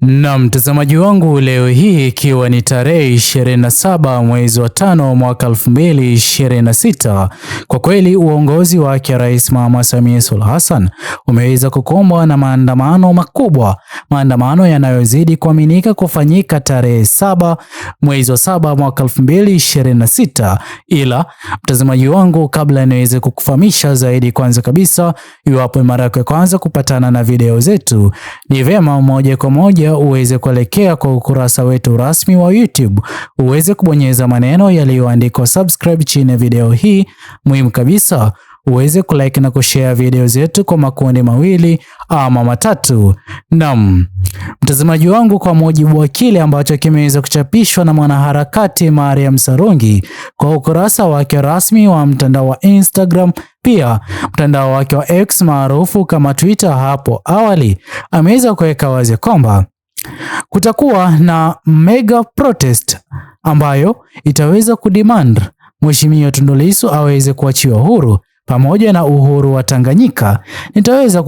Na mtazamaji wangu, leo hii ikiwa ni tarehe 27 mwezi wa 5 mwaka 2026, kwa kweli uongozi wake Rais Mama Samia Suluhu Hassan umeweza kukumbwa na maandamano makubwa, maandamano yanayozidi kuaminika kufanyika tarehe 7 mwezi wa 7 mwaka 2026. Ila mtazamaji wangu, kabla niweze kukufahamisha zaidi, kwanza kabisa, iwapo mara yako ya kwanza kupatana na video zetu, ni vyema moja kwa moja uweze kuelekea kwa ukurasa wetu rasmi wa YouTube, uweze kubonyeza maneno yaliyoandikwa subscribe chini ya video hii. Muhimu kabisa, uweze kulike na kushare video zetu kwa makundi mawili ama matatu. Naam, mtazamaji wangu, kwa mujibu wa kile ambacho kimeweza kuchapishwa na mwanaharakati Mariam Sarungi kwa ukurasa wake rasmi wa mtandao wa Instagram, pia mtandao wake wa X maarufu kama Twitter, hapo awali ameweza kuweka wazi kwamba kutakuwa na mega protest ambayo itaweza kudemand Mheshimiwa Tundu Lissu aweze kuachiwa huru pamoja na uhuru wa Tanganyika. Nitaweza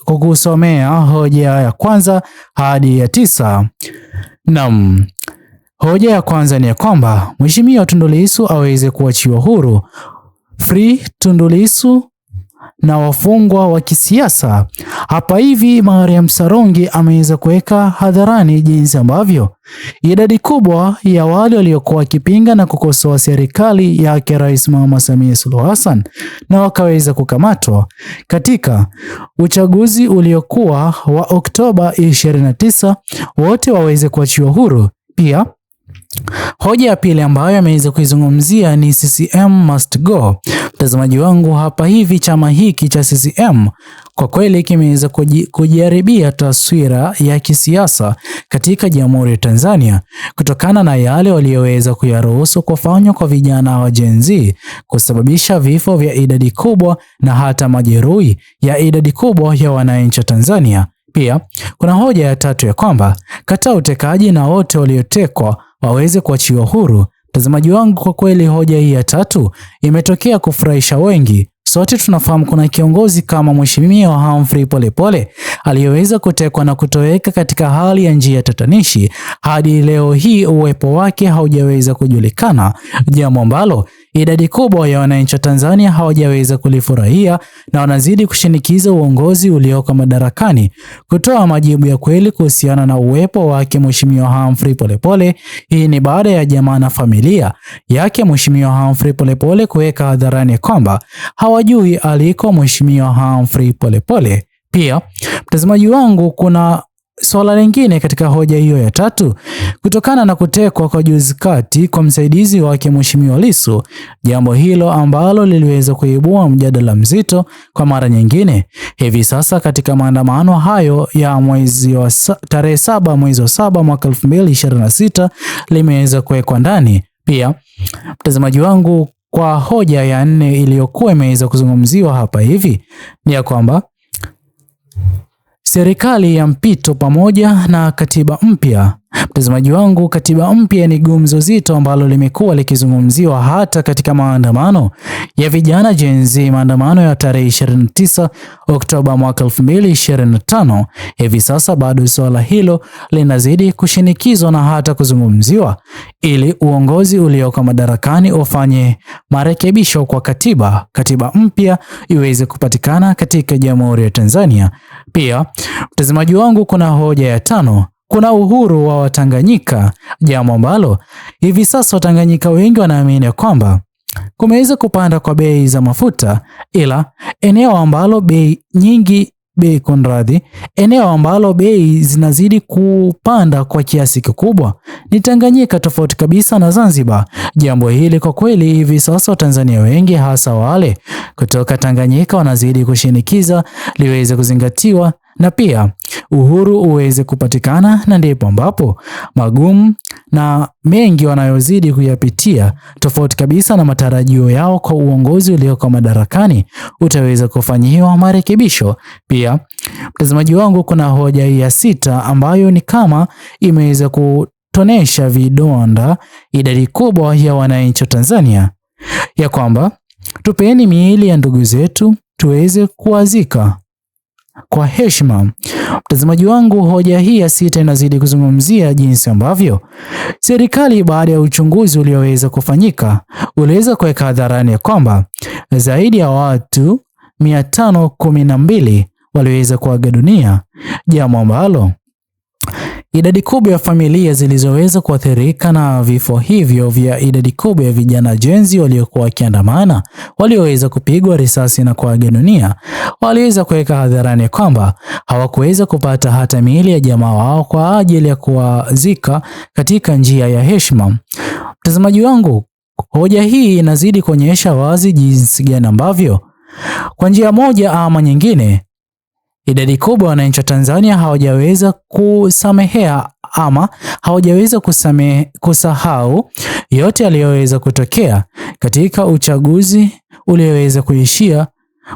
kukusomea hoja ya kwanza hadi ya 9. Naam, hoja ya kwanza ni ya kwamba Mheshimiwa Tundu Lissu aweze kuachiwa huru, free Tundu Lissu na wafungwa wa kisiasa. Hapa hivi Mariam Sarungi ameweza kuweka hadharani jinsi ambavyo idadi kubwa ya wale waliokuwa wakipinga na kukosoa serikali yake Rais Mama Samia Suluhu Hassan na wakaweza kukamatwa katika uchaguzi uliokuwa wa Oktoba 29, wote waweze kuachiwa huru. Pia hoja ya pili ambayo ameweza kuizungumzia ni CCM must go. Mtazamaji wangu, hapa hivi chama hiki cha CCM kwa kweli kimeweza kujaribia taswira ya kisiasa katika Jamhuri ya Tanzania kutokana na yale walioweza kuyaruhusu kufanywa kwa vijana wa Gen Z, kusababisha vifo vya idadi kubwa na hata majeruhi ya idadi kubwa ya wananchi wa Tanzania. Pia kuna hoja ya tatu ya kwamba kataa utekaji na wote waliotekwa waweze kuachiwa huru. Mtazamaji wangu, kwa kweli hoja hii ya tatu imetokea kufurahisha wengi. Sote tunafahamu kuna kiongozi kama Mheshimiwa Humphrey Polepole aliyeweza kutekwa na kutoweka katika hali ya njia tatanishi. Hadi leo hii uwepo wake haujaweza kujulikana, jambo ambalo idadi kubwa ya wananchi wa Tanzania hawajaweza kulifurahia na wanazidi kushinikiza uongozi ulioko madarakani kutoa majibu ya kweli kuhusiana na uwepo wake Mheshimiwa Humphrey Polepole. Hii ni baada ya jamaa na familia yake Mheshimiwa Humphrey Polepole kuweka hadharani kwamba hawajui aliko Mheshimiwa Humphrey Polepole. Pia mtazamaji wangu, kuna swala lingine katika hoja hiyo ya tatu, kutokana na kutekwa kwa juzi kati kwa msaidizi wake Mheshimiwa Lissu, jambo hilo ambalo liliweza kuibua mjadala mzito kwa mara nyingine. Hivi sasa katika maandamano hayo ya tarehe 7 mwezi wa 7 mwaka 2026 limeweza kuwekwa ndani. Pia mtazamaji wangu, kwa hoja ya 4 iliyokuwa imeweza kuzungumziwa hapa hivi ni ya kwamba serikali ya mpito pamoja na katiba mpya. Mtazamaji wangu, katiba mpya ni gumzo zito ambalo limekuwa likizungumziwa hata katika maandamano ya vijana Gen Z, maandamano ya tarehe 29 Oktoba mwaka 2025. Hivi sasa bado swala hilo linazidi kushinikizwa na hata kuzungumziwa ili uongozi ulioko madarakani ufanye marekebisho kwa katiba mpya iweze kupatikana katika Jamhuri ya Tanzania. Pia mtazamaji wangu, kuna hoja ya 5, kuna uhuru wa Watanganyika, jambo ambalo hivi sasa Watanganyika wengi wanaamini kwamba kumeweza kupanda kwa bei za mafuta, ila eneo ambalo bei zinazidi kupanda kwa kiasi kikubwa ni Tanganyika, tofauti kabisa na Zanzibar. Jambo hili kwa kweli hivi sasa Watanzania wengi, hasa wale kutoka Tanganyika, wanazidi kushinikiza liweze kuzingatiwa na pia uhuru uweze kupatikana, na ndipo ambapo magumu na mengi wanayozidi kuyapitia, tofauti kabisa na matarajio yao kwa uongozi ulioko madarakani, utaweza kufanyiwa marekebisho. Pia mtazamaji wangu, kuna hoja ya 6 ambayo ni kama imeweza kutonesha vidonda idadi kubwa ya wananchi wa Tanzania, ya kwamba tupeni miili ya ndugu zetu tuweze kuwazika. kwa heshima. Mtazamaji wangu, hoja hii ya sita inazidi kuzungumzia jinsi ambavyo serikali baada ya uchunguzi ulioweza kufanyika uliweza kuweka hadharani ya kwamba zaidi ya watu 512 waliweza kuaga dunia, jambo ambalo idadi kubwa ya familia zilizoweza kuathirika na vifo hivyo vya idadi kubwa ya vijana jenzi waliokuwa wakiandamana, walioweza kupigwa risasi na kuaga dunia, waliweza kuweka hadharani kwamba hawakuweza kupata hata miili ya jamaa wao kwa ajili ya kuwazika katika njia ya heshima. Mtazamaji wangu, hoja hii inazidi kuonyesha wazi jinsi gani ambavyo kwa njia moja ama nyingine idadi kubwa wananchi wa Tanzania hawajaweza kusamehea ama hawajaweza kusahau yote yaliyoweza kutokea katika uchaguzi ulioweza kuishia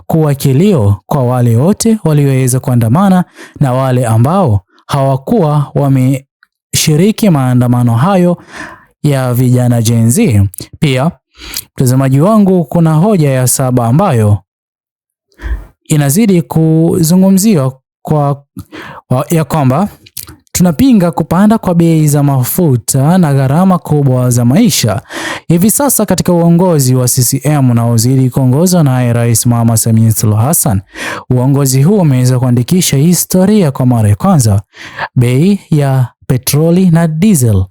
kuwa kilio kwa wale wote walioweza kuandamana na wale ambao hawakuwa wameshiriki maandamano hayo ya vijana Gen Z. Pia mtazamaji wangu, kuna hoja ya 7 ambayo inazidi kuzungumziwa ya kwamba tunapinga kupanda kwa bei za mafuta na gharama kubwa za maisha. Hivi sasa katika uongozi wa CCM unaozidi kuongozwa na Rais Mama Samia Suluhu Hassan, uongozi huu umeweza kuandikisha historia kwa mara ya kwanza. Bei ya petroli na diesel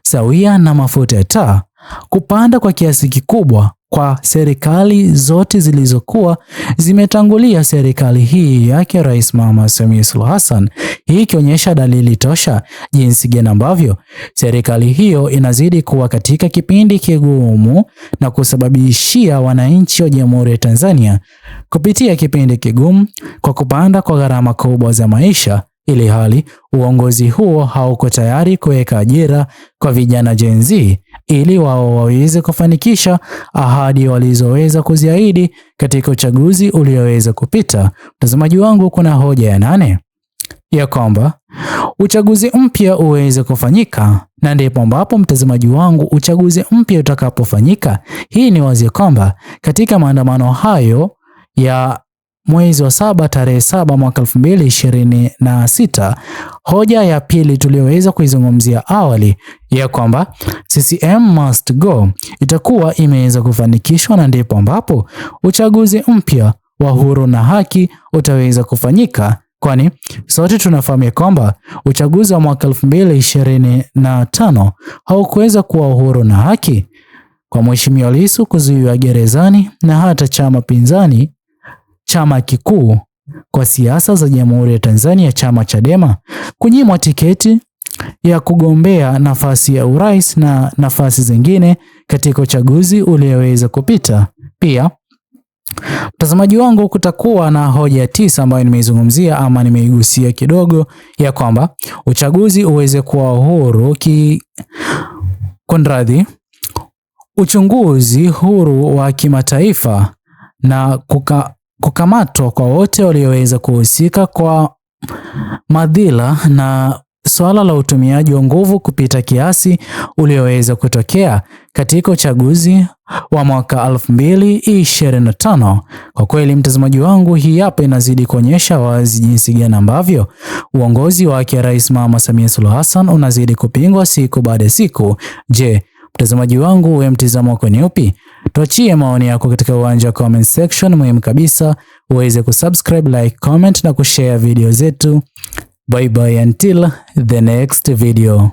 sawia na mafuta ya taa kupanda kwa kiasi kikubwa kwa serikali zote zilizokuwa zimetangulia serikali hii yake Rais Mama Samia Suluhu Hassan. Hii ikionyesha dalili tosha jinsi gani ambavyo serikali hiyo inazidi kuwa katika kipindi kigumu na kusababishia wananchi wa Jamhuri ya Tanzania kupitia kipindi kigumu kwa kupanda kwa gharama kubwa za maisha, ili hali uongozi huo hauko tayari kuweka ajira kwa vijana Gen Z ili wao waweze kufanikisha ahadi walizoweza kuziahidi katika uchaguzi ulioweza kupita. Mtazamaji wangu, kuna hoja ya 8 ya kwamba uchaguzi mpya uweze kufanyika, na ndipo ambapo mtazamaji wangu, uchaguzi mpya utakapofanyika, hii ni wazi kwamba katika maandamano hayo ya mwezi wa 7 tarehe 7 mwaka 2026, hoja ya pili tuliyoweza kuizungumzia awali ya kwamba CCM must go itakuwa imeweza kufanikishwa, na ndipo ambapo uchaguzi mpya wa huru na haki utaweza kufanyika, kwani sote tunafahamu kwamba uchaguzi wa mwaka 2025 haukuweza kuwa uhuru na haki kwa Mheshimiwa Lissu kuzuiwa gerezani na hata chama pinzani, chama kikuu kwa siasa za Jamhuri ya Tanzania, chama Chadema, kunyimwa tiketi ya kugombea nafasi ya urais na nafasi zingine katika uchaguzi ulioweza kupita. Pia mtazamaji wangu, kutakuwa na hoja 9 ambayo nimeizungumzia ama nimeigusia kidogo, ya kwamba uchaguzi uweze kuwa uhuru uchunguzi huru wa kimataifa na kukamatwa kwa wote walioweza kuhusika kwa madhila na swala la utumiaji wa nguvu kupita kiasi ulioweza kutokea katika uchaguzi wa mwaka 2025. Kwa kweli mtazamaji wangu, hii hapa inazidi kuonyesha wazi jinsi gani ambavyo uongozi wake Rais Mama Samia Suluhu Hassan unazidi kupingwa siku baada ya siku. Je, mtazamaji wangu, wewe mtazamo wako ni upi? Tuachie maoni yako katika uwanja wa comment section. Muhimu kabisa uweze kusubscribe, like, comment na kushare video zetu. Bye bye until the next video.